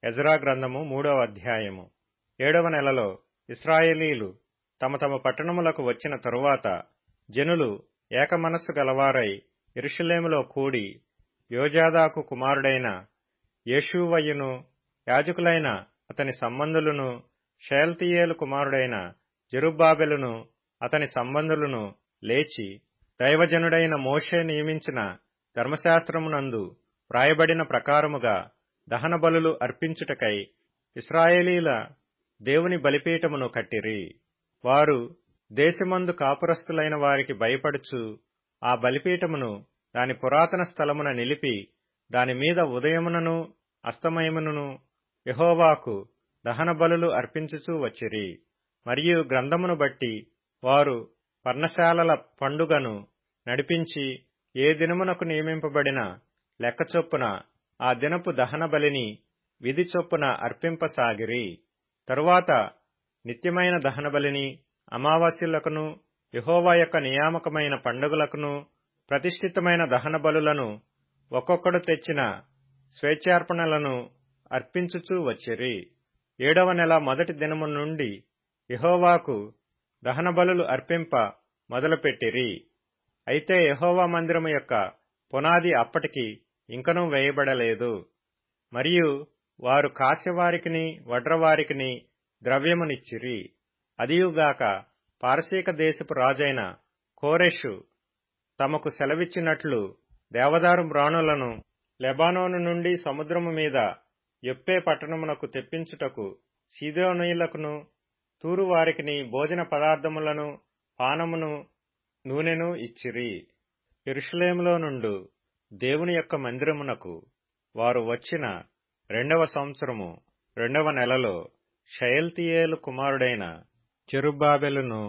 Ezra గ్రంథము 3వ అధ్యాయము. 7వ నెలలో ఇశ్రాయేలీలు తమ తమ పట్టణములకు వచ్చిన తరువాత జనులు ఏకమనస్సు గలవారై యెరూషలేములో కూడి యోజాదాకు కుమారుడైన యేషూవయును, యాజకులైన అతని సంబంధులను, షయల్తీయేలు కుమారుడైన జెరుబ్బాబెలును అతని సంబంధులను లేచి, దైవజనుడైన మోషే నియమించిన ధర్మశాస్త్రమునందు వ్రాయబడిన ప్రకారముగా దహన బలులు అర్పించుటకై ఇశ్రాయేలీల దేవుని బలిపీఠమును కట్టిరి. వారు దేశమందు కాపురస్తులైన వారికి భయపడుచు ఆ బలిపీఠమును దాని పురాతన స్థలమున నిలిపి దాని మీద ఉదయమునను అస్తమయమునను యెహోవాకు దహన బలులు అర్పించుచూ వచ్చిరి. మరియు గ్రంథమును బట్టి వారు పర్ణశాలల పండుగను నడిపించి ఏ దినమునకు నియమింపబడిన లెక్క చొప్పున ఆ దినపు దహన బలిని విధి చొప్పున అర్పింపసాగిరి. తరువాత నిత్యమైన దహన బలిని, అమావాస్యలకును, యెహోవా యొక్క నియామకమైన పండుగలకును, ప్రతిష్ఠితమైన దహన బలులను, ఒక్కొక్కడు తెచ్చిన స్వేచ్ఛార్పణలను అర్పించుచూ వచ్చిరి. 7వ నెల మొదటి దినము నుండి యెహోవాకు దహన బలులు అర్పింప మొదలుపెట్టిరి. అయితే యెహోవా మందిరము యొక్క పునాది అప్పటికి ఇంకనూ వేయబడలేదు. మరియు వారు కాశ్యవారికిని వడ్రవారికిని ద్రవ్యమునిచ్చిరి. అదియుగాక పారసీక దేశపు రాజైన కోరెషు తమకు సెలవిచ్చినట్లు దేవదారు మ్రాణులను లెబానోను నుండి సముద్రము మీద యొప్పే పట్టణమునకు తెప్పించుటకు సీదోనీయులకును తూరు వారికిని భోజన పదార్థములను, పానమును, నూనెను ఇచ్చిరి. యెరూషలేములో నుండు దేవుని యొక్క మందిరమునకు వారు వచ్చిన 2వ సంవత్సరము 2వ నెలలో షయల్తీయేలు కుమారుడైన జెరుబ్బాబెలును,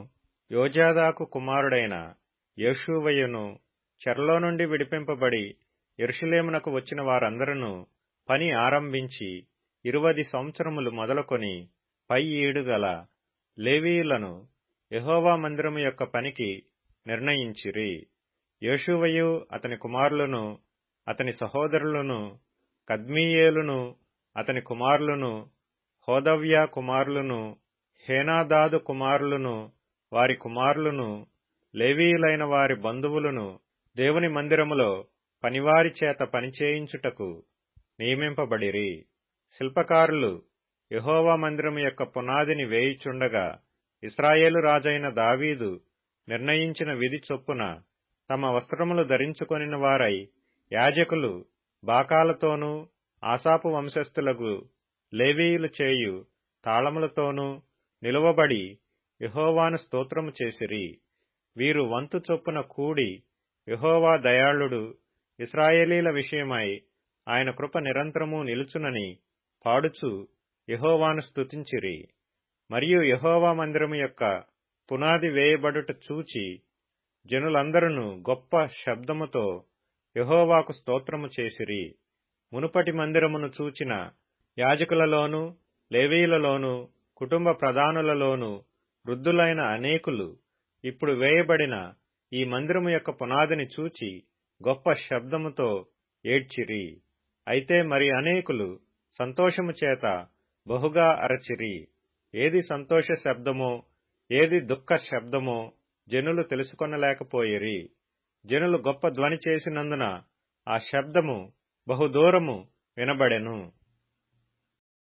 యోజాదాకు కుమారుడైన యేషూవయును చెరలో నుండి విడిపింపబడి యెరూషలేమునకు వచ్చిన వారందరూ పని ఆరంభించి 20 సంవత్సరములు మొదలుకొని పై ఈడుగల లేవీయులను యెహోవా మందిరము యొక్క పనికి నిర్ణయించిరి. యేషూవయు అతని కుమారులను, అతని సహోదరులను, కద్మీయేలును అతని కుమారులను, హోదవ్యా కుమారులను, హేనాదాదు కుమారులను, వారి కుమారులను, లేవీయులైన వారి బంధువులను దేవుని మందిరములో పనివారి చేత పనిచేయించుటకు నియమింపబడిరి. శిల్పకారులు యెహోవా మందిరము యొక్క పునాదిని వేయుచుండగా ఇశ్రాయేలు రాజైన దావీదు నిర్ణయించిన విధి చొప్పున తమ వస్త్రములు ధరించుకొనిన వారై యాజకులు బాకాలతోనూ ఆసాపు వంశస్థులకు లేవీయులు చేయు తాళములతోనూ నిలువబడి యెహోవాను స్తోత్రము చేసిరి. వీరు వంతు చొప్పున కూడి యెహోవా దయాళుడు, ఇశ్రాయేలీల విషయమై ఆయన కృప నిరంతరము నిలుచునని పాడుచు యెహోవాను స్తుతించిరి. మరియు యెహోవా మందిరము యొక్క పునాది వేయబడుట చూచి జనులందరూ గొప్ప శబ్దముతో యెహోవాకు స్తోత్రము చేసిరి. మునుపటి మందిరమును చూచిన యాజకులలోను, లేవీయులలోను, కుటుంబ ప్రధానులలోను వృద్ధులైన అనేకులు ఇప్పుడు వేయబడిన ఈ మందిరము యొక్క పునాదిని చూచి గొప్ప శబ్దముతో ఏడ్చిరి. అయితే మరి అనేకులు సంతోషము చేత బహుగా అరచిరి. ఏది సంతోష శబ్దమో, ఏది దుఃఖ శబ్దమో జనులు తెలుసుకొనలేకపోయిరి. జనులు గొప్ప ధ్వని చేసినందున ఆ శబ్దము బహుదూరము వినబడెను.